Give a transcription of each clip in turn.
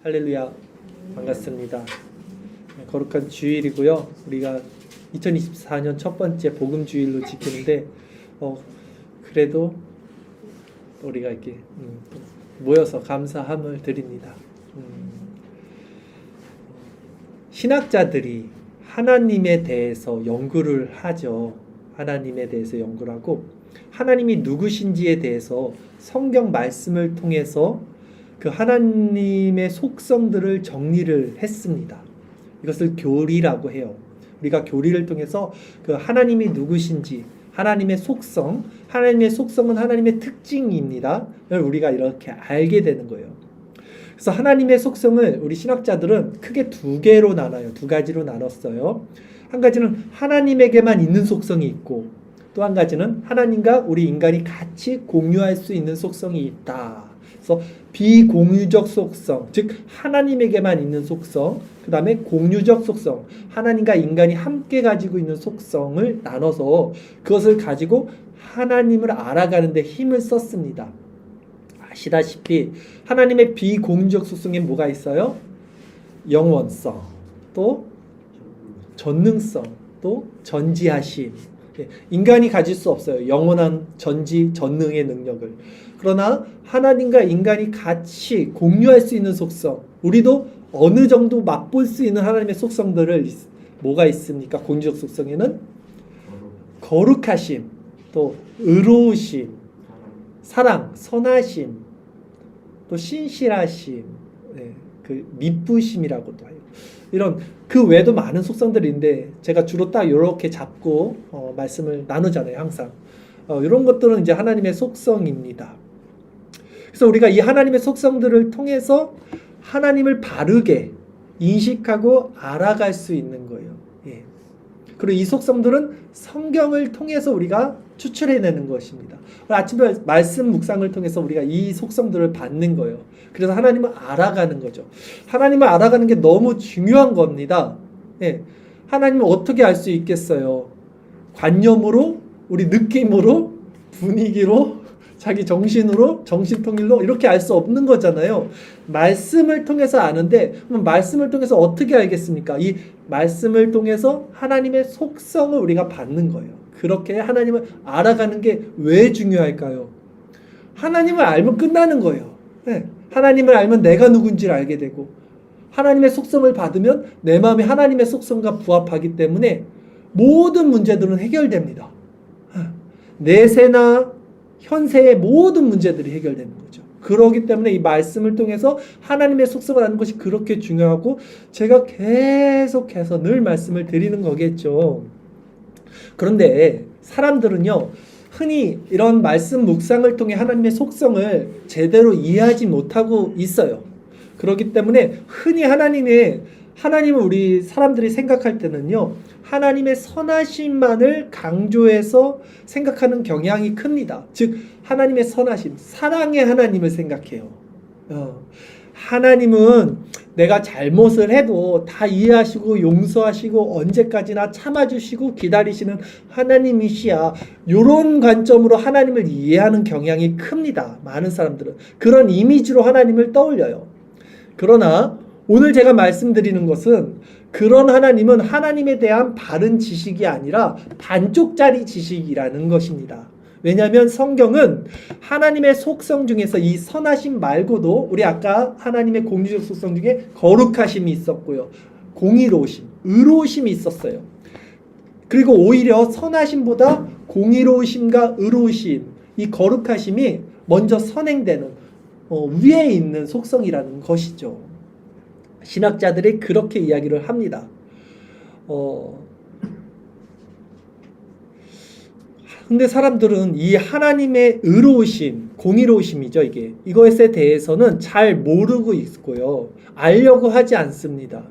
할렐루야, 반갑습니다. 거룩한 주일이고요. 우리가 2024년 첫 번째 복음 주일로 지키는데 그래도 우리가 이렇게 모여서 감사함을 드립니다. 신학자들이 하나님에 대해서 연구를 하죠. 하나님에 대해서 연구를 하고 하나님이 누구신지에 대해서 성경 말씀을 통해서 그 하나님의 속성들을 정리를 했습니다. 이것을 교리라고 해요. 우리가 교리를 통해서 그 하나님이 누구신지, 하나님의 속성은 하나님의 특징입니다. 우리가 이렇게 알게 되는 거예요. 그래서 하나님의 속성을 우리 신학자들은 크게 두 개로 나눠요. 두 가지로 나눴어요. 한 가지는 하나님에게만 있는 속성이 있고, 또 한 가지는 하나님과 우리 인간이 같이 공유할 수 있는 속성이 있다. 그래서 비공유적 속성, 즉 하나님에게만 있는 속성, 그 다음에 공유적 속성, 하나님과 인간이 함께 가지고 있는 속성을 나눠서 그것을 가지고 하나님을 알아가는 데 힘을 썼습니다. 아시다시피 하나님의 비공유적 속성에 뭐가 있어요? 영원성, 또 전능성, 또 전지하심. 인간이 가질 수 없어요. 영원한 전능의 능력을. 그러나 하나님과 인간이 같이 공유할 수 있는 속성, 우리도 어느 정도 맛볼 수 있는 하나님의 속성들을 뭐가 있습니까? 공유적 속성에는 거룩하심, 또 의로우심, 사랑, 선하심, 또 신실하심, 그 미쁘심이라고도 해요. 이런 그 외에도 많은 속성들이 있는데 제가 주로 딱 이렇게 잡고 말씀을 나누잖아요. 항상 이런 것들은 이제 하나님의 속성입니다. 그래서 우리가 이 하나님의 속성들을 통해서 하나님을 바르게 인식하고 알아갈 수 있는 거예요. 그리고 이 속성들은 성경을 통해서 우리가 추출해내는 것입니다. 아침에 말씀 묵상을 통해서 우리가 이 속성들을 받는 거예요. 그래서 하나님을 알아가는 거죠. 하나님을 알아가는 게 너무 중요한 겁니다. 하나님을 어떻게 알 수 있겠어요? 관념으로, 우리 느낌으로, 분위기로, 자기 정신으로, 정신통일로 이렇게 알 수 없는 거잖아요. 말씀을 통해서 아는데 그럼 말씀을 통해서 어떻게 알겠습니까? 이 말씀을 통해서 하나님의 속성을 우리가 받는 거예요. 그렇게 하나님을 알아가는 게 왜 중요할까요? 하나님을 알면 끝나는 거예요. 하나님을 알면 내가 누군지를 알게 되고 하나님의 속성을 받으면 내 마음이 하나님의 속성과 부합하기 때문에 모든 문제들은 해결됩니다. 내세나 현세의 모든 문제들이 해결되는 거죠. 그렇기 때문에 이 말씀을 통해서 하나님의 속성을 아는 것이 그렇게 중요하고 제가 계속해서 늘 말씀을 드리는 거겠죠. 그런데 사람들은요, 흔히 이런 말씀 묵상을 통해 하나님의 속성을 제대로 이해하지 못하고 있어요. 그렇기 때문에 흔히 하나님을 우리 사람들이 생각할 때는요, 하나님의 선하심만을 강조해서 생각하는 경향이 큽니다. 즉 하나님의 선하심, 사랑의 하나님을 생각해요. 하나님은 내가 잘못을 해도 다 이해하시고 용서하시고 언제까지나 참아주시고 기다리시는 하나님이시야. 이런 관점으로 하나님을 이해하는 경향이 큽니다. 많은 사람들은 그런 이미지로 하나님을 떠올려요. 그러나 오늘 제가 말씀드리는 것은 그런 하나님은 하나님에 대한 바른 지식이 아니라 반쪽짜리 지식이라는 것입니다. 왜냐하면 성경은 하나님의 속성 중에서 이 선하심 말고도 우리 아까 하나님의 공유적 속성 중에 거룩하심이 있었고요. 공의로우심, 의로우심이 있었어요. 그리고 오히려 선하심보다 공의로우심과 의로우심, 이 거룩하심이 먼저 선행되는 위에 있는 속성이라는 것이죠. 신학자들이 그렇게 이야기를 합니다. 근데 사람들은 이 하나님의 의로우심, 공의로우심이죠, 이것에 대해서는 잘 모르고 있고요. 알려고 하지 않습니다.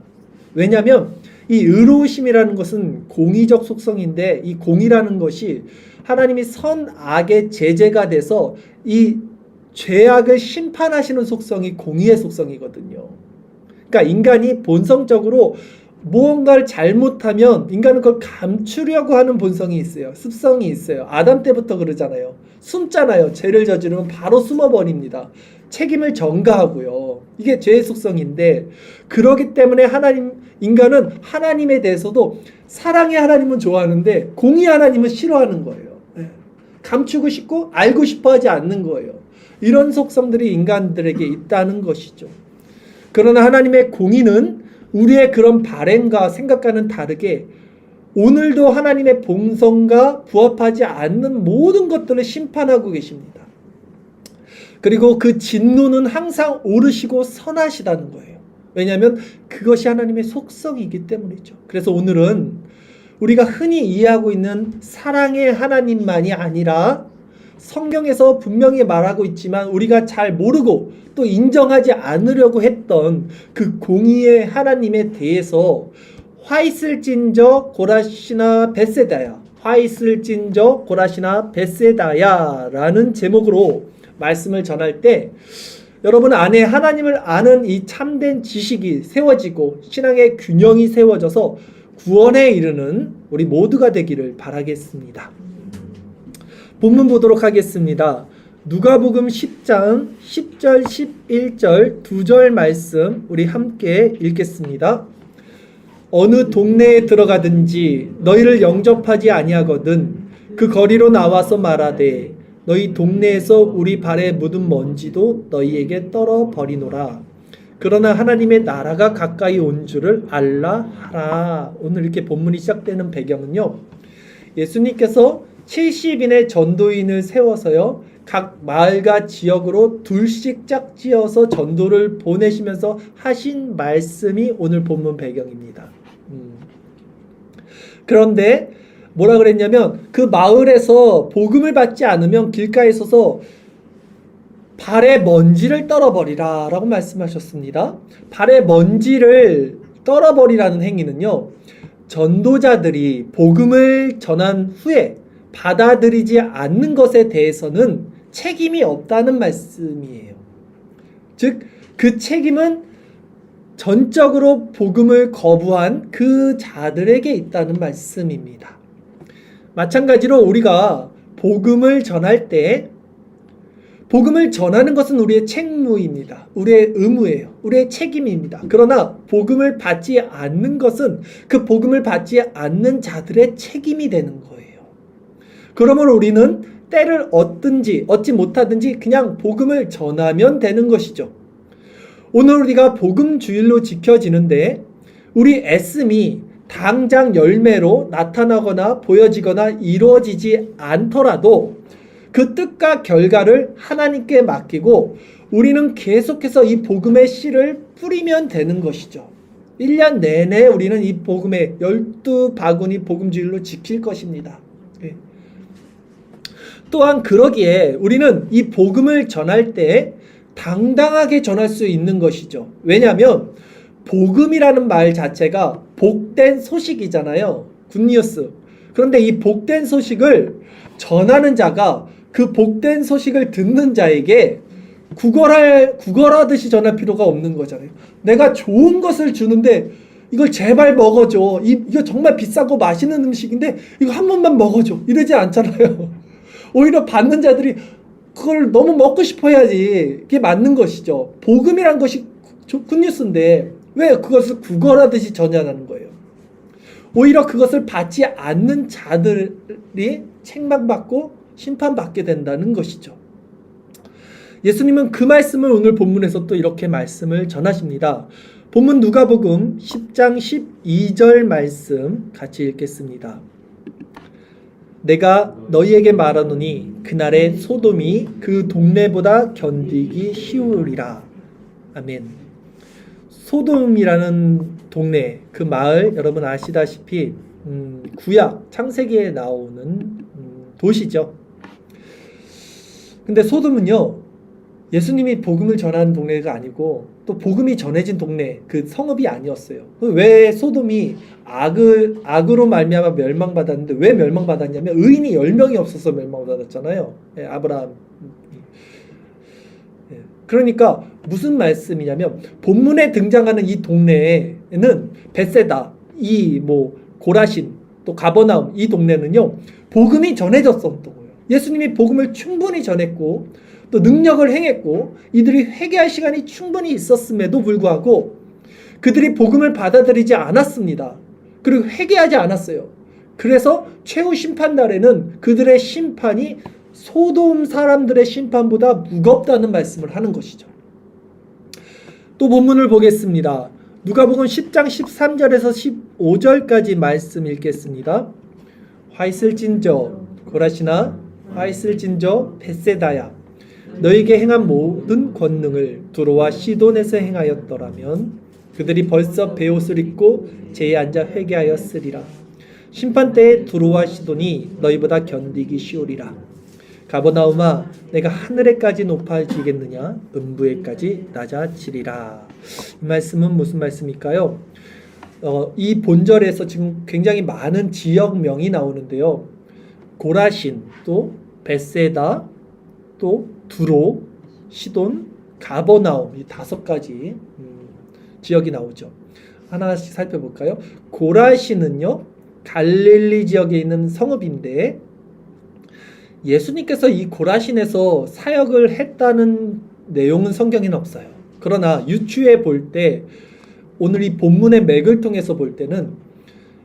왜냐하면 이 의로우심이라는 것은 공의적 속성인데 이 공의라는 것이 하나님이 선악의 제재가 돼서 이 죄악을 심판하시는 속성이 공의의 속성이거든요. 그러니까 인간이 본성적으로 무언가를 잘못하면 인간은 그걸 감추려고 하는 본성이 있어요. 습성이 있어요. 아담 때부터 그러잖아요. 숨잖아요. 죄를 저지르면 바로 숨어버립니다. 책임을 전가하고요. 이게 죄의 속성인데, 그러기 때문에 인간은 하나님에 대해서도 사랑의 하나님은 좋아하는데 공의 하나님은 싫어하는 거예요. 감추고 싶고 알고 싶어 하지 않는 거예요. 이런 속성들이 인간들에게 있다는 것이죠. 그러나 하나님의 공의는 우리의 그런 바램과 생각과는 다르게 오늘도 하나님의 본성과 부합하지 않는 모든 것들을 심판하고 계십니다. 그리고 그 진노는 항상 오르시고 선하시다는 거예요. 왜냐하면 그것이 하나님의 속성이기 때문이죠. 그래서 오늘은 우리가 흔히 이해하고 있는 사랑의 하나님만이 아니라 성경에서 분명히 말하고 있지만 우리가 잘 모르고 또 인정하지 않으려고 했던 그 공의의 하나님에 대해서 화있을진저 고라시나 벳세다야, 화있을진저 고라시나 벳세다야 라는 제목으로 말씀을 전할 때 여러분 안에 하나님을 아는 이 참된 지식이 세워지고 신앙의 균형이 세워져서 구원에 이르는 우리 모두가 되기를 바라겠습니다. 본문 보도록 하겠습니다. 누가복음 10장 10절 11절 2절 말씀 우리 함께 읽겠습니다. 어느 동네에 들어가든지 너희를 영접하지 아니하거든 그 거리로 나와서 말하되 너희 동네에서 우리 발에 묻은 먼지도 너희에게 떨어 버리노라. 그러나 하나님의 나라가 가까이 온 줄을 알라 하라. 오늘 이렇게 본문이 시작되는 배경은요, 예수님께서 70인의 전도인을 세워서요 각 마을과 지역으로 둘씩 짝지어서 전도를 보내시면서 하신 말씀이 오늘 본문 배경입니다. 그런데 뭐라 그랬냐면 그 마을에서 복음을 받지 않으면 길가에 서서 발에 먼지를 떨어버리라 라고 말씀하셨습니다. 발에 먼지를 떨어버리라는 행위는요, 전도자들이 복음을 전한 후에 받아들이지 않는 것에 대해서는 책임이 없다는 말씀이에요. 즉, 그 책임은 전적으로 복음을 거부한 그 자들에게 있다는 말씀입니다. 마찬가지로 우리가 복음을 전할 때 복음을 전하는 것은 우리의 책무입니다. 우리의 의무예요. 우리의 책임입니다. 그러나 복음을 받지 않는 것은 그 복음을 받지 않는 자들의 책임이 되는 거예요. 그러므로 우리는 때를 얻든지 얻지 못하든지 그냥 복음을 전하면 되는 것이죠. 오늘 우리가 복음 주일로 지켜지는데 우리 애씀이 당장 열매로 나타나거나 보여지거나 이루어지지 않더라도 그 뜻과 결과를 하나님께 맡기고 우리는 계속해서 이 복음의 씨를 뿌리면 되는 것이죠. 1년 내내 우리는 이 복음의 12바구니 복음주일로 지킬 것입니다. 또한 그러기에 우리는 이 복음을 전할 때 당당하게 전할 수 있는 것이죠. 왜냐하면 복음이라는 말 자체가 복된 소식이잖아요. 굿뉴스. 그런데 이 복된 소식을 전하는 자가 그 복된 소식을 듣는 자에게 구걸하듯이 전할 필요가 없는 거잖아요. 내가 좋은 것을 주는데 이걸 제발 먹어줘. 이거 정말 비싸고 맛있는 음식인데 이거 한 번만 먹어줘. 이러지 않잖아요. 오히려 받는 자들이 그걸 너무 먹고 싶어 해야지. 그게 맞는 것이죠. 복음이란 것이 굿뉴스인데 왜 그것을 구걸하듯이 전하는 거예요. 오히려 그것을 받지 않는 자들이 책망받고 심판받게 된다는 것이죠. 예수님은 그 말씀을 오늘 본문에서 또 이렇게 말씀을 전하십니다. 본문 누가복음 10장 12절 말씀 같이 읽겠습니다. 내가 너희에게 말하노니 그날에 소돔이 그 동네보다 견디기 쉬우리라. 아멘. 소돔이라는 동네, 그 마을 여러분 아시다시피 구약 창세기에 나오는 도시죠. 근데 소돔은요, 예수님이 복음을 전하는 동네가 아니고 또 복음이 전해진 동네, 그 성읍이 아니었어요. 왜 소돔이 악으로 말미암아 멸망받았는데 왜 멸망받았냐면 의인이 10명이 없어서 멸망받았잖아요. 아브라함. 그러니까 무슨 말씀이냐면 본문에 등장하는 이 동네에는 벳세다, 고라신, 또 가버나움 이 동네는요 복음이 전해졌었던 거예요. 예수님이 복음을 충분히 전했고 또 능력을 행했고 이들이 회개할 시간이 충분히 있었음에도 불구하고 그들이 복음을 받아들이지 않았습니다. 그리고 회개하지 않았어요. 그래서 최후 심판날에는 그들의 심판이 소돔 사람들의 심판보다 무겁다는 말씀을 하는 것이죠. 또 본문을 보겠습니다. 누가복음 10장 13절에서 15절까지 말씀 읽겠습니다. 화 있을진저 고라시나 화 있을진저 벳세다야 너에게 행한 모든 권능을 두로와 시돈에서 행하였더라면 그들이 벌써 베옷을 입고 제에 앉아 회개하였으리라. 심판 때에 두로와 시돈이 너희보다 견디기 쉬우리라. 가버나움아 내가 하늘에까지 높아지겠느냐 음부에까지 낮아지리라. 이 말씀은 무슨 말씀일까요? 이 본절에서 지금 굉장히 많은 지역명이 나오는데요. 고라신, 또 벳세다, 또 두로, 시돈, 가버나움 이 5가지 지역이 나오죠. 하나씩 살펴볼까요? 고라신은요 갈릴리 지역에 있는 성읍인데 예수님께서 이 고라신에서 사역을 했다는 내용은 성경에는 없어요. 그러나 유추해 볼 때 오늘 이 본문의 맥을 통해서 볼 때는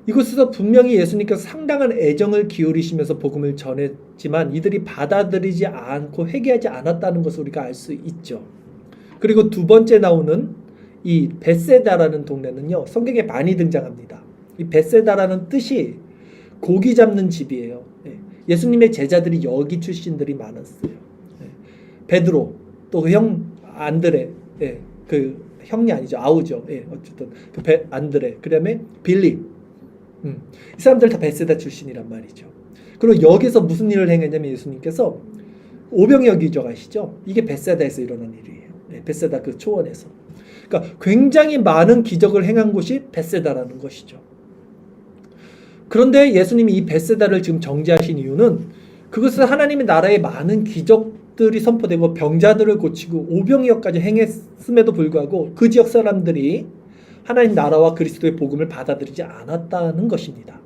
이곳에서 분명히 예수님께서 상당한 애정을 기울이시면서 복음을 전했지만 이들이 받아들이지 않고 회개하지 않았다는 것을 우리가 알 수 있죠. 그리고 두 번째 나오는 이 벳세다라는 동네는요 성경에 많이 등장합니다. 이 벳세다라는 뜻이 고기 잡는 집이에요. 예수님의 제자들이 여기 출신들이 많았어요. 베드로 또 그 형 안드레, 그 형이 아니죠 아우죠. 어쨌든 그 안드레, 그다음에 빌립, 이 사람들 다 벳세다 출신이란 말이죠. 그리고 여기서 무슨 일을 행했냐면 예수님께서 오병이어기적 아시죠? 이게 벳세다에서 일어난 일이에요. 벳세다 그 초원에서. 그러니까 굉장히 많은 기적을 행한 곳이 벳세다라는 것이죠. 그런데 예수님이 이 벳세다를 지금 정죄하신 이유는 그것은 하나님의 나라에 많은 기적들이 선포되고 병자들을 고치고 오병이어까지 행했음에도 불구하고 그 지역 사람들이 하나님 나라와 그리스도의 복음을 받아들이지 않았다는 것입니다.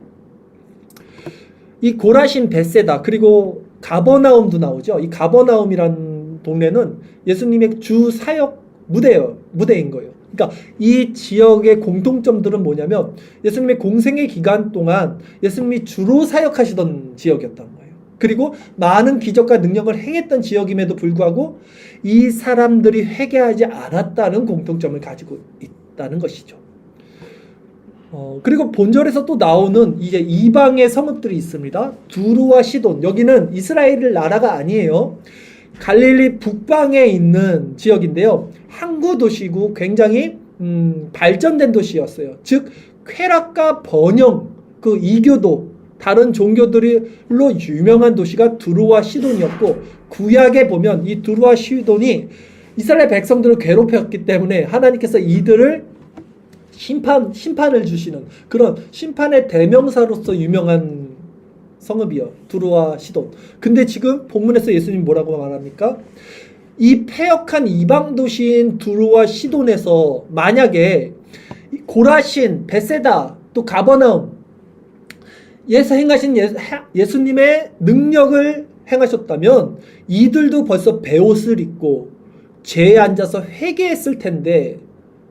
이 고라신, 벳세다 그리고 가버나움도 나오죠. 이 가버나움이라는 동네는 예수님의 주 사역 무대인 거예요. 그러니까 이 지역의 공통점들은 뭐냐면 예수님의 공생의 기간 동안 예수님이 주로 사역하시던 지역이었던 거예요. 그리고 많은 기적과 능력을 행했던 지역임에도 불구하고 이 사람들이 회개하지 않았다는 공통점을 가지고 있다는 것이죠. 그리고 본절에서 또 나오는 이제 이방의 성읍들이 있습니다. 두루와 시돈, 여기는 이스라엘 나라가 아니에요. 갈릴리 북방에 있는 지역인데요. 항구 도시고 굉장히 발전된 도시였어요. 즉 쾌락과 번영, 그 이교도, 다른 종교들로 유명한 도시가 두루와 시돈이었고 구약에 보면 이 두루와 시돈이 이스라엘 백성들을 괴롭혔기 때문에 하나님께서 이들을 심판을 주시는 그런 심판의 대명사로서 유명한 성읍이요. 두루와 시돈. 근데 지금 본문에서 예수님 뭐라고 말합니까? 이 패역한 이방 도시인 두루와 시돈에서 만약에 고라신, 벳세다, 또 가버나움 에서 행하신 예수님의 능력을 행하셨다면 이들도 벌써 베옷을 입고 죄에 앉아서 회개했을 텐데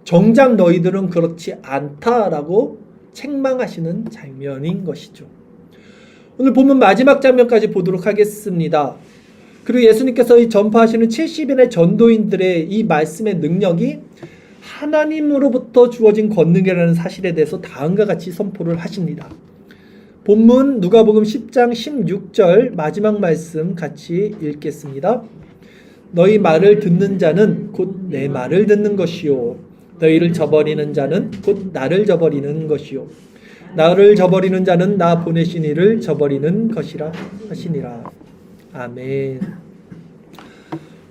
정작 너희들은 그렇지 않다라고 책망하시는 장면인 것이죠. 오늘 본문 마지막 장면까지 보도록 하겠습니다. 그리고 예수님께서 이 전파하시는 70인의 전도인들의 이 말씀의 능력이 하나님으로부터 주어진 권능이라는 사실에 대해서 다음과 같이 선포를 하십니다. 본문 누가복음 10장 16절 마지막 말씀 같이 읽겠습니다. 너희 말을 듣는 자는 곧 내 말을 듣는 것이요 너희를 저버리는 자는 곧 나를 저버리는 것이요 나를 저버리는 자는 나 보내신 이를 저버리는 것이라 하시니라. 아멘.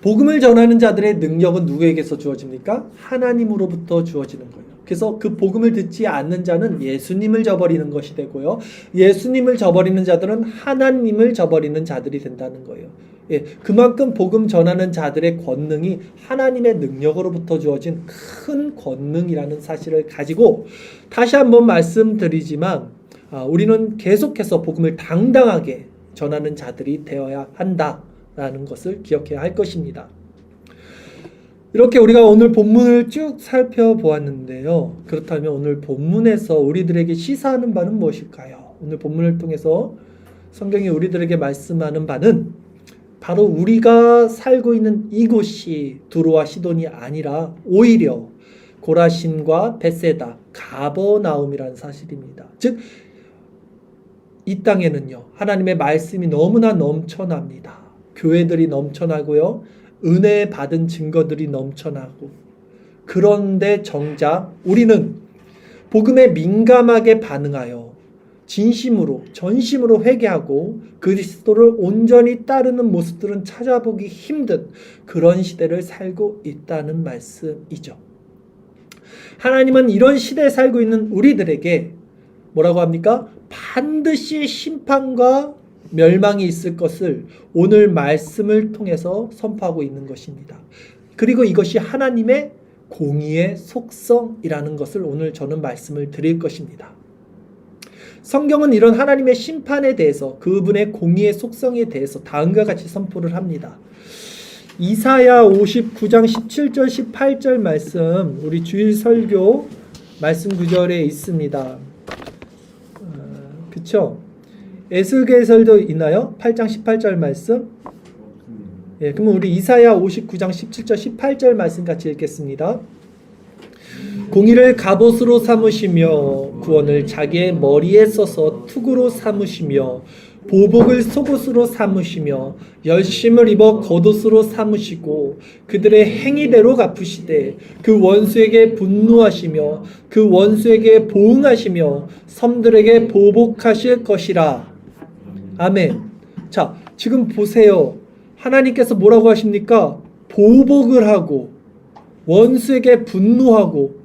복음을 전하는 자들의 능력은 누구에게서 주어집니까? 하나님으로부터 주어지는 거예요. 그래서 그 복음을 듣지 않는 자는 예수님을 저버리는 것이 되고요. 예수님을 저버리는 자들은 하나님을 저버리는 자들이 된다는 거예요. 그만큼 복음 전하는 자들의 권능이 하나님의 능력으로부터 주어진 큰 권능이라는 사실을 가지고 다시 한번 말씀드리지만 우리는 계속해서 복음을 당당하게 전하는 자들이 되어야 한다. 라는 것을 기억해야 할 것입니다. 이렇게 우리가 오늘 본문을 쭉 살펴보았는데요. 그렇다면 오늘 본문에서 우리들에게 시사하는 바는 무엇일까요? 오늘 본문을 통해서 성경이 우리들에게 말씀하는 바는 바로 우리가 살고 있는 이곳이 두로와 시돈이 아니라 오히려 고라신과 벳세다, 가버나움이라는 사실입니다. 즉, 이 땅에는요, 하나님의 말씀이 너무나 넘쳐납니다. 교회들이 넘쳐나고요, 은혜 받은 증거들이 넘쳐나고, 그런데 정작 우리는 복음에 민감하게 반응하여 진심으로, 전심으로 회개하고 그리스도를 온전히 따르는 모습들은 찾아보기 힘든 그런 시대를 살고 있다는 말씀이죠. 하나님은 이런 시대에 살고 있는 우리들에게 뭐라고 합니까? 반드시 심판과 멸망이 있을 것을 오늘 말씀을 통해서 선포하고 있는 것입니다. 그리고 이것이 하나님의 공의의 속성이라는 것을 오늘 저는 말씀을 드릴 것입니다. 성경은 이런 하나님의 심판에 대해서, 그분의 공의의 속성에 대해서 다음과 같이 선포를 합니다. 이사야 59장 17절 18절 말씀, 우리 주일 설교 말씀 구절에 있습니다. 그쵸? 에스겔서도 있나요? 8장 18절 말씀. 예, 그러면 우리 이사야 59장 17절 18절 말씀 같이 읽겠습니다. 공의를 갑옷으로 삼으시며 구원을 자기의 머리에 써서 투구로 삼으시며 보복을 속옷으로 삼으시며 열심을 입어 겉옷으로 삼으시고 그들의 행위대로 갚으시되 그 원수에게 분노하시며 그 원수에게 보응하시며 섬들에게 보복하실 것이라. 아멘. 자, 지금 보세요. 하나님께서 뭐라고 하십니까? 보복을 하고 원수에게 분노하고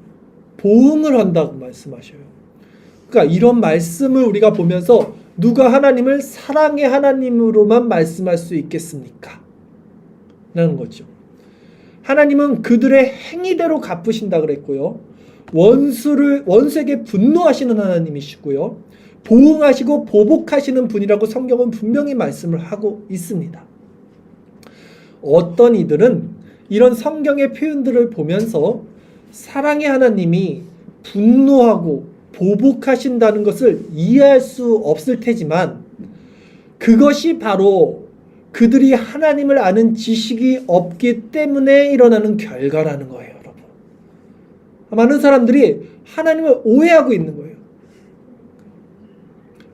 보응을 한다고 말씀하셔요. 그러니까 이런 말씀을 우리가 보면서 누가 하나님을 사랑의 하나님으로만 말씀할 수 있겠습니까? 라는 거죠. 하나님은 그들의 행위대로 갚으신다 그랬고요. 원수에게 분노하시는 하나님이시고요. 보응하시고 보복하시는 분이라고 성경은 분명히 말씀을 하고 있습니다. 어떤 이들은 이런 성경의 표현들을 보면서 사랑의 하나님이 분노하고 보복하신다는 것을 이해할 수 없을 테지만 그것이 바로 그들이 하나님을 아는 지식이 없기 때문에 일어나는 결과라는 거예요, 여러분. 많은 사람들이 하나님을 오해하고 있는 거예요.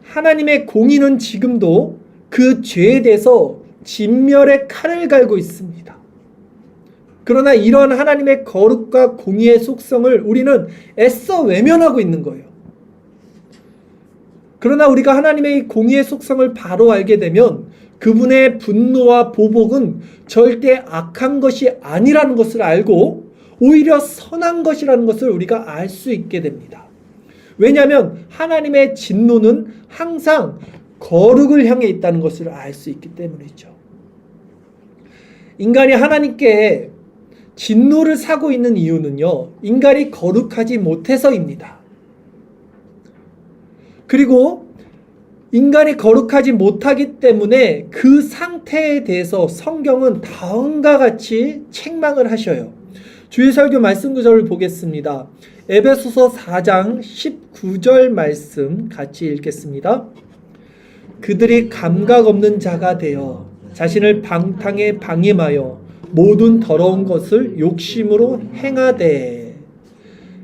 하나님의 공의는 지금도 그 죄에 대해서 진멸의 칼을 갈고 있습니다. 그러나 이런 하나님의 거룩과 공의의 속성을 우리는 애써 외면하고 있는 거예요. 그러나 우리가 하나님의 공의의 속성을 바로 알게 되면 그분의 분노와 보복은 절대 악한 것이 아니라는 것을 알고 오히려 선한 것이라는 것을 우리가 알 수 있게 됩니다. 왜냐하면 하나님의 진노는 항상 거룩을 향해 있다는 것을 알 수 있기 때문이죠. 인간이 하나님께 진노를 사고 있는 이유는요, 인간이 거룩하지 못해서입니다. 그리고 인간이 거룩하지 못하기 때문에 그 상태에 대해서 성경은 다음과 같이 책망을 하셔요. 주일 설교 말씀 구절을 보겠습니다. 에베소서 4장 19절 말씀 같이 읽겠습니다. 그들이 감각 없는 자가 되어 자신을 방탕에 방임하여 모든 더러운 것을 욕심으로 행하되.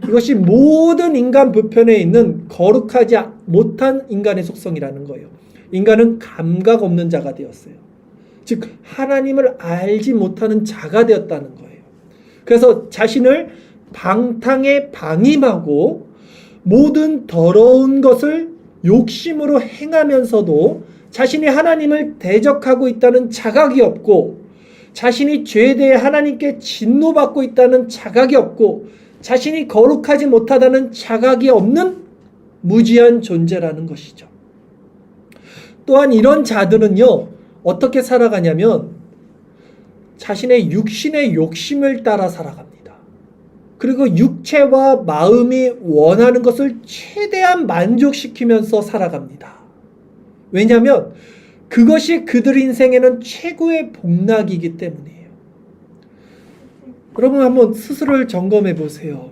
이것이 모든 인간 보편에 있는 거룩하지 못한 인간의 속성이라는 거예요. 인간은 감각 없는 자가 되었어요. 즉 하나님을 알지 못하는 자가 되었다는 거예요. 그래서 자신을 방탕에 방임하고 모든 더러운 것을 욕심으로 행하면서도 자신이 하나님을 대적하고 있다는 자각이 없고 자신이 죄에 대해 하나님께 진노받고 있다는 자각이 없고 자신이 거룩하지 못하다는 자각이 없는 무지한 존재라는 것이죠. 또한 이런 자들은요, 어떻게 살아가냐면 자신의 육신의 욕심을 따라 살아갑니다. 그리고 육체와 마음이 원하는 것을 최대한 만족시키면서 살아갑니다. 왜냐하면 그것이 그들 인생에는 최고의 복락이기 때문이에요. 여러분 한번 스스로를 점검해 보세요.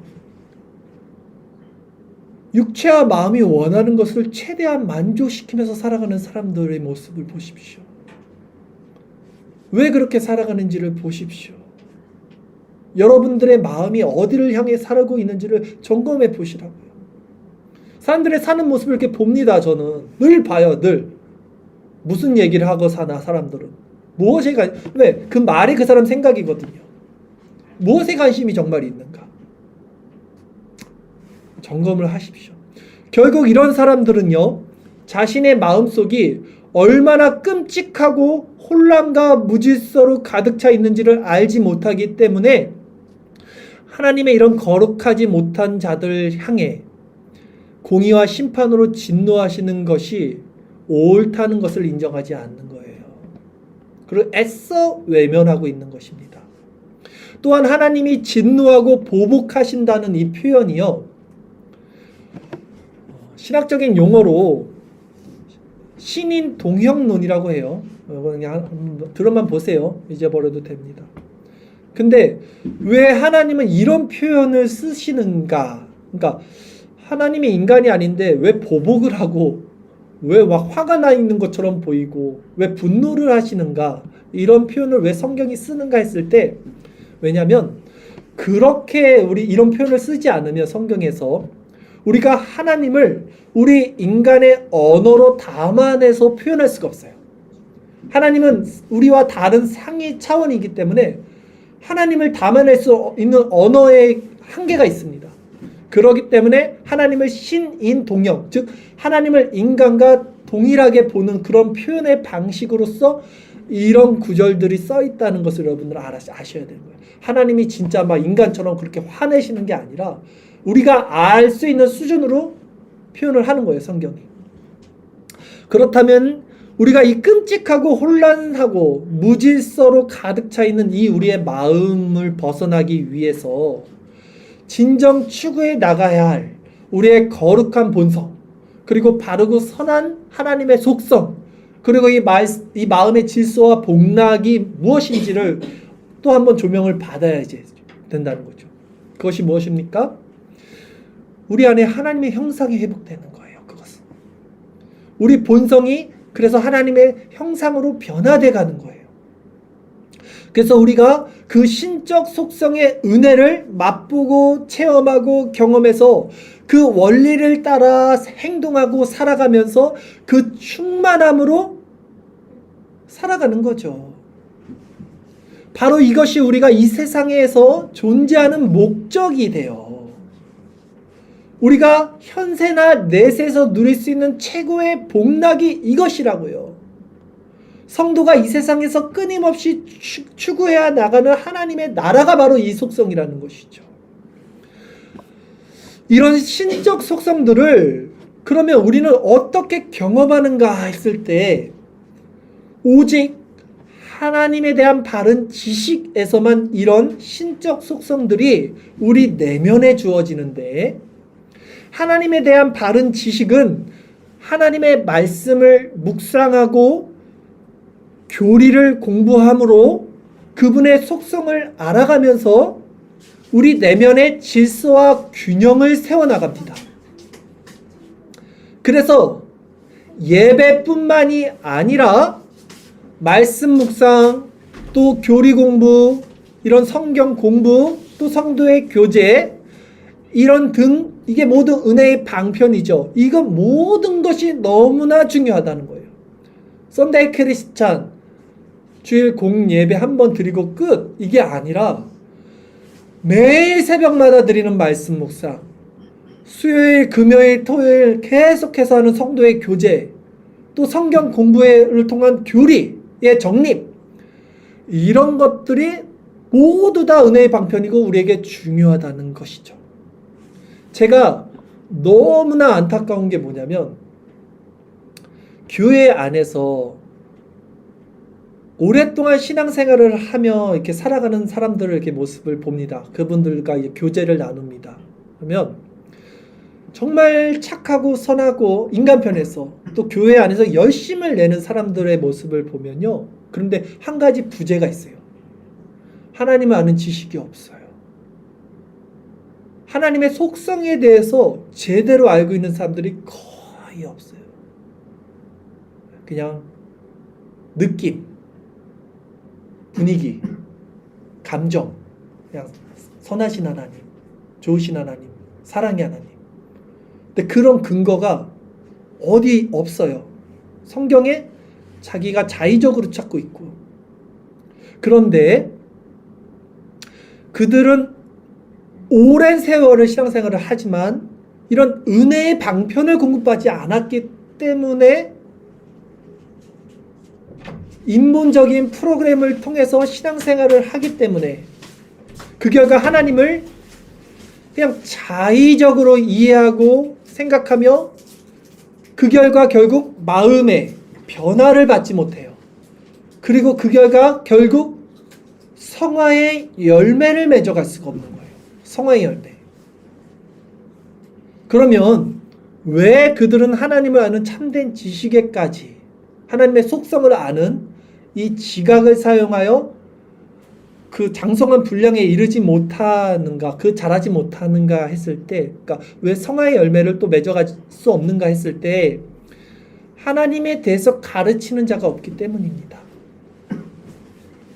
육체와 마음이 원하는 것을 최대한 만족시키면서 살아가는 사람들의 모습을 보십시오. 왜 그렇게 살아가는지를 보십시오. 여러분들의 마음이 어디를 향해 살고 있는지를 점검해 보시라고요. 사람들의 사는 모습을 이렇게 봅니다. 저는 늘 봐요. 늘 무슨 얘기를 하고 사나 사람들은 무엇에 왜? 그 말이 그 사람 생각이거든요. 무엇에 관심이 정말 있는가? 점검을 하십시오. 결국 이런 사람들은요, 자신의 마음속이 얼마나 끔찍하고 혼란과 무질서로 가득 차 있는지를 알지 못하기 때문에 하나님의 이런 거룩하지 못한 자들 향해 공의와 심판으로 진노하시는 것이 옳다는 것을 인정하지 않는 거예요. 그리고 애써 외면하고 있는 것입니다. 또한 하나님이 진노하고 보복하신다는 이 표현이요, 신학적인 용어로 신인 동형론이라고 해요. 그냥 들어만 보세요. 잊어버려도 됩니다. 근데 왜 하나님은 이런 표현을 쓰시는가? 그러니까 하나님이 인간이 아닌데 왜 보복을 하고 왜 막 화가 나 있는 것처럼 보이고 왜 분노를 하시는가? 이런 표현을 왜 성경이 쓰는가 했을 때, 왜냐하면 그렇게 우리 이런 표현을 쓰지 않으면 성경에서 우리가 하나님을 우리 인간의 언어로 담아내서 표현할 수가 없어요. 하나님은 우리와 다른 상위 차원이기 때문에 하나님을 담아낼 수 있는 언어의 한계가 있습니다. 그렇기 때문에 하나님을 신인동형, 즉 하나님을 인간과 동일하게 보는 그런 표현의 방식으로서 이런 구절들이 써 있다는 것을 여러분들 아셔야 되는 거예요. 하나님이 진짜 막 인간처럼 그렇게 화내시는 게 아니라 우리가 알 수 있는 수준으로 표현을 하는 거예요, 성경이. 그렇다면 우리가 이 끔찍하고 혼란하고 무질서로 가득 차 있는 이 우리의 마음을 벗어나기 위해서 진정 추구해 나가야 할 우리의 거룩한 본성, 그리고 바르고 선한 하나님의 속성, 그리고 이 마음의 질서와 복락이 무엇인지를 또 한번 조명을 받아야 된다는 거죠. 그것이 무엇입니까? 우리 안에 하나님의 형상이 회복되는 거예요. 그것은 우리 본성이 그래서 하나님의 형상으로 변화돼 가는 거예요. 그래서 우리가 그 신적 속성의 은혜를 맛보고 체험하고 경험해서 그 원리를 따라 행동하고 살아가면서 그 충만함으로 살아가는 거죠. 바로 이것이 우리가 이 세상에서 존재하는 목적이 돼요. 우리가 현세나 내세에서 누릴 수 있는 최고의 복락이 이것이라고요. 성도가 이 세상에서 끊임없이 추구해야 나가는 하나님의 나라가 바로 이 속성이라는 것이죠. 이런 신적 속성들을 그러면 우리는 어떻게 경험하는가 했을 때 오직 하나님에 대한 바른 지식에서만 이런 신적 속성들이 우리 내면에 주어지는데, 하나님에 대한 바른 지식은 하나님의 말씀을 묵상하고 교리를 공부함으로 그분의 속성을 알아가면서 우리 내면의 질서와 균형을 세워나갑니다. 그래서 예배뿐만이 아니라 말씀 묵상, 또 교리 공부, 이런 성경 공부, 또 성도의 교제, 이런 등 이게 모두 은혜의 방편이죠. 이거 모든 것이 너무나 중요하다는 거예요. 썬데이 크리스찬, 주일 공예배 한번 드리고 끝, 이게 아니라 매일 새벽마다 드리는 말씀 묵상, 수요일, 금요일, 토요일 계속해서 하는 성도의 교제, 또 성경 공부를 통한 교리의 정립, 이런 것들이 모두 다 은혜의 방편이고 우리에게 중요하다는 것이죠. 제가 너무나 안타까운 게 뭐냐면, 교회 안에서 오랫동안 신앙생활을 하며 이렇게 살아가는 사람들을 이렇게 모습을 봅니다. 그분들과 이제 교제를 나눕니다. 그러면 정말 착하고 선하고 인간 편에서 또 교회 안에서 열심을 내는 사람들의 모습을 보면요. 그런데 한 가지 부재가 있어요. 하나님을 아는 지식이 없어요. 하나님의 속성에 대해서 제대로 알고 있는 사람들이 거의 없어요. 그냥 느낌, 분위기, 감정, 그냥 선하신 하나님, 좋으신 하나님, 사랑의 하나님. 근데 그런 근거가 어디 없어요. 성경에 자기가 자의적으로 찾고 있고. 그런데 그들은 오랜 세월을 신앙생활을 하지만 이런 은혜의 방편을 공급받지 않았기 때문에 인본적인 프로그램을 통해서 신앙생활을 하기 때문에 그 결과 하나님을 그냥 자의적으로 이해하고 생각하며 그 결과 결국 마음의 변화를 받지 못해요. 그리고 그 결과 결국 성화의 열매를 맺어갈 수가 없는 거예요. 성화의 열매. 그러면 왜 그들은 하나님을 아는 참된 지식에까지 하나님의 속성을 아는 이 지각을 사용하여 그 장성한 분량에 이르지 못하는가, 그 자라지 못하는가 했을 때, 그러니까 왜 성화의 열매를 또 맺어갈 수 없는가 했을 때 하나님에 대해서 가르치는 자가 없기 때문입니다.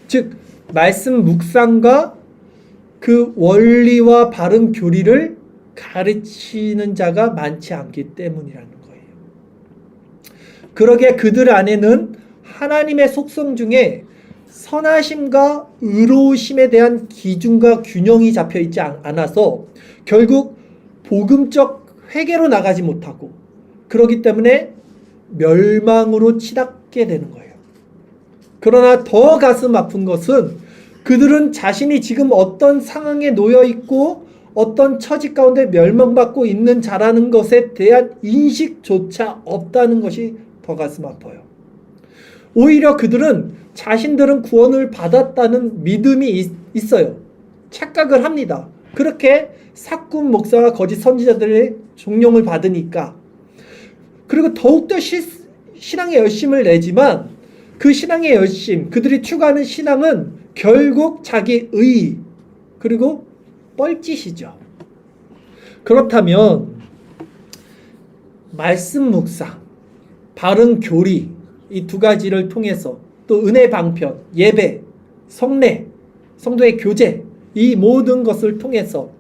즉 말씀 묵상과 그 원리와 바른 교리를 가르치는 자가 많지 않기 때문이라는 거예요. 그러게 그들 안에는 하나님의 속성 중에 선하심과 의로우심에 대한 기준과 균형이 잡혀 있지 않아서 결국 복음적 회개로 나가지 못하고 그렇기 때문에 멸망으로 치닫게 되는 거예요. 그러나 더 가슴 아픈 것은 그들은 자신이 지금 어떤 상황에 놓여 있고 어떤 처지 가운데 멸망받고 있는 자라는 것에 대한 인식조차 없다는 것이 더 가슴 아파요. 오히려 그들은 자신들은 구원을 받았다는 믿음이 있어요. 착각을 합니다. 그렇게 사꾼 목사와 거짓 선지자들의 종용을 받으니까. 그리고 더욱더 신앙의 열심을 내지만 그 신앙의 열심, 그들이 추구하는 신앙은 결국 자기 의 그리고 뻘짓이죠. 그렇다면 말씀 묵상, 바른 교리 이 두 가지를 통해서 또 은혜 방편, 예배, 성례, 성도의 교제 이 모든 것을 통해서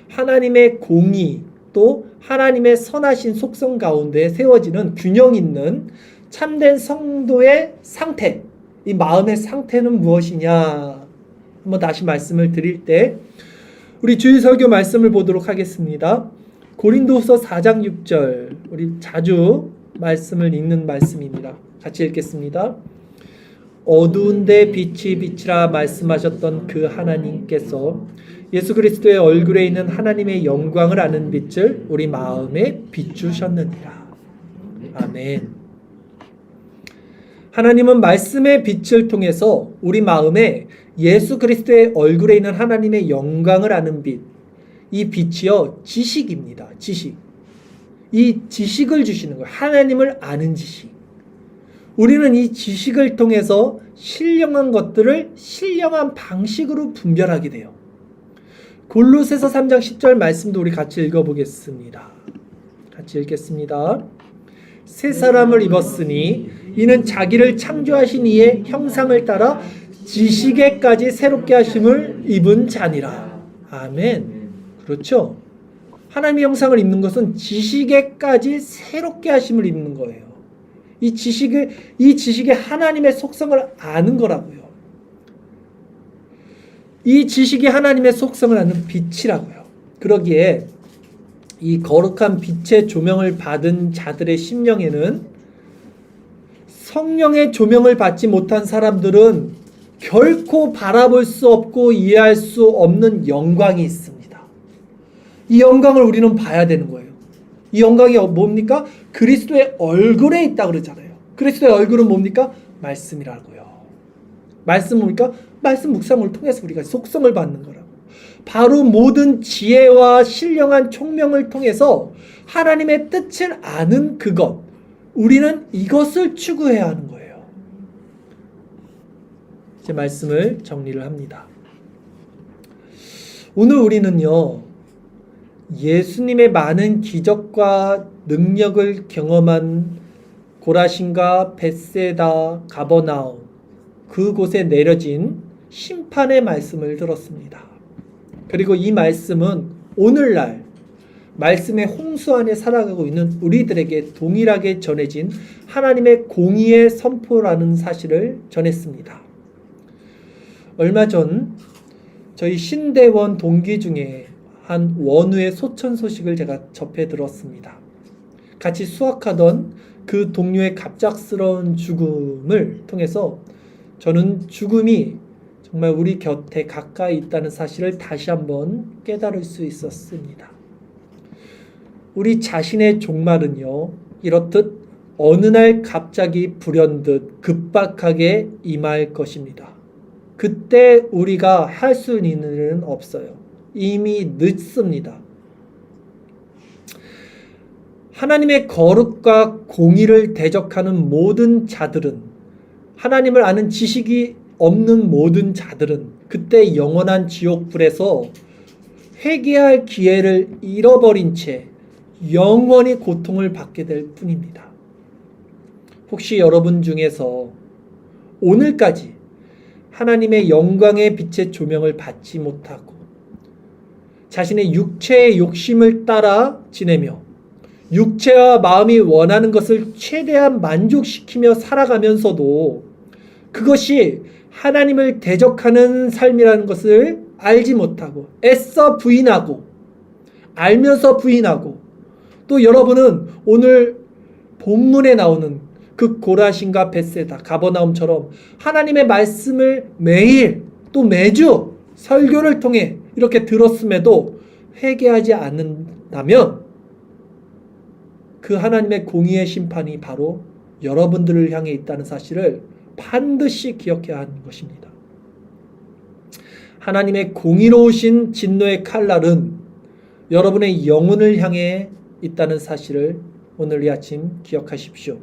하나님의 공의 또 하나님의 선하신 속성 가운데 세워지는 균형 있는 참된 성도의 상태, 이 마음의 상태는 무엇이냐 한번 다시 말씀을 드릴 때 우리 주일 설교 말씀을 보도록 하겠습니다. 고린도후서 4장 6절 우리 자주 말씀을 읽는 말씀입니다. 같이 읽겠습니다. 어두운데 빛이 비치라 말씀하셨던 그 하나님께서 예수 그리스도의 얼굴에 있는 하나님의 영광을 아는 빛을 우리 마음에 비추셨느니라. 아멘. 하나님은 말씀의 빛을 통해서 우리 마음에 예수 그리스도의 얼굴에 있는 하나님의 영광을 아는 빛, 이 빛이요 지식입니다. 지식. 이 지식을 주시는 거예요. 하나님을 아는 지식. 우리는 이 지식을 통해서 신령한 것들을 신령한 방식으로 분별하게 돼요. 골로새서 3장 10절 말씀도 우리 같이 읽어보겠습니다. 같이 읽겠습니다. 새 사람을 입었으니 이는 자기를 창조하신 이의 형상을 따라 지식에까지 새롭게 하심을 입은 자니라. 아멘. 그렇죠? 하나님의 형상을 입는 것은 지식에까지 새롭게 하심을 입는 거예요. 이 지식에 하나님의 속성을 아는 거라고요. 이 지식이 하나님의 속성을 아는 빛이라고요. 그러기에 이 거룩한 빛의 조명을 받은 자들의 심령에는 성령의 조명을 받지 못한 사람들은 결코 바라볼 수 없고 이해할 수 없는 영광이 있습니다. 이 영광을 우리는 봐야 되는 거예요. 이 영광이 뭡니까? 그리스도의 얼굴에 있다 그러잖아요. 그리스도의 얼굴은 뭡니까? 말씀이라고요. 말씀 뭡니까? 말씀 묵상을 통해서 우리가 속성을 받는 거라고. 바로 모든 지혜와 신령한 총명을 통해서 하나님의 뜻을 아는 그것, 우리는 이것을 추구해야 하는 거예요. 제 말씀을 정리를 합니다. 오늘 우리는요, 예수님의 많은 기적과 능력을 경험한 고라신과 벳세다, 가버나움, 그곳에 내려진 심판의 말씀을 들었습니다. 그리고 이 말씀은 오늘날 말씀의 홍수 안에 살아가고 있는 우리들에게 동일하게 전해진 하나님의 공의의 선포라는 사실을 전했습니다. 얼마 전 저희 신대원 동기 중에 한 원우의 소천 소식을 제가 접해 들었습니다. 같이 수학하던 그 동료의 갑작스러운 죽음을 통해서 저는 죽음이 정말 우리 곁에 가까이 있다는 사실을 다시 한번 깨달을 수 있었습니다. 우리 자신의 종말은요, 이렇듯 어느 날 갑자기 불현듯 급박하게 임할 것입니다. 그때 우리가 할 수 있는 일은 없어요. 이미 늦습니다. 하나님의 거룩과 공의를 대적하는 모든 자들은, 하나님을 아는 지식이 없는 모든 자들은 그때 영원한 지옥불에서 회개할 기회를 잃어버린 채 영원히 고통을 받게 될 뿐입니다. 혹시 여러분 중에서 오늘까지 하나님의 영광의 빛의 조명을 받지 못하고 자신의 육체의 욕심을 따라 지내며 육체와 마음이 원하는 것을 최대한 만족시키며 살아가면서도 그것이 하나님을 대적하는 삶이라는 것을 알지 못하고 애써 부인하고 알면서 부인하고, 또 여러분은 오늘 본문에 나오는 그 고라신과 벳세다, 가버나움처럼 하나님의 말씀을 매일 또 매주 설교를 통해 이렇게 들었음에도 회개하지 않는다면 그 하나님의 공의의 심판이 바로 여러분들을 향해 있다는 사실을 반드시 기억해야 하는 것입니다. 하나님의 공의로우신 진노의 칼날은 여러분의 영혼을 향해 있다는 사실을 오늘 이 아침 기억하십시오.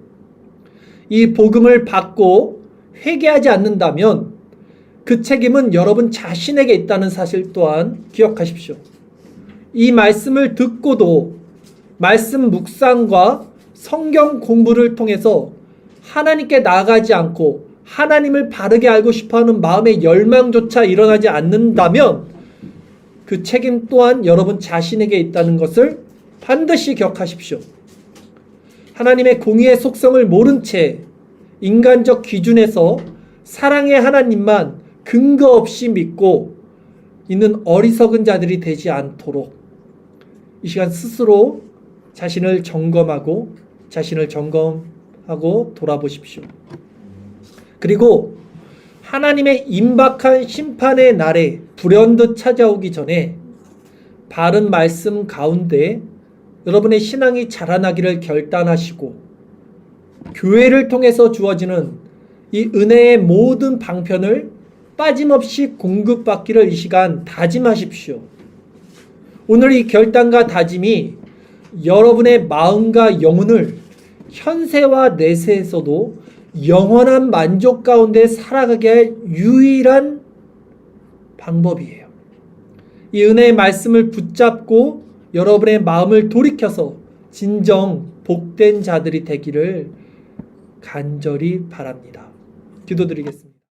이 복음을 받고 회개하지 않는다면 그 책임은 여러분 자신에게 있다는 사실 또한 기억하십시오. 이 말씀을 듣고도 말씀 묵상과 성경 공부를 통해서 하나님께 나아가지 않고 하나님을 바르게 알고 싶어하는 마음의 열망조차 일어나지 않는다면 그 책임 또한 여러분 자신에게 있다는 것을 반드시 기억하십시오. 하나님의 공의의 속성을 모른 채 인간적 기준에서 사랑의 하나님만 근거 없이 믿고 있는 어리석은 자들이 되지 않도록 이 시간 스스로 자신을 점검하고 돌아보십시오. 그리고 하나님의 임박한 심판의 날에 불현듯 찾아오기 전에 바른 말씀 가운데 여러분의 신앙이 자라나기를 결단하시고 교회를 통해서 주어지는 이 은혜의 모든 방편을 빠짐없이 공급받기를 이 시간 다짐하십시오. 오늘 이 결단과 다짐이 여러분의 마음과 영혼을 현세와 내세에서도 영원한 만족 가운데 살아가게 할 유일한 방법이에요. 이 은혜의 말씀을 붙잡고 여러분의 마음을 돌이켜서 진정 복된 자들이 되기를 간절히 바랍니다. 기도드리겠습니다.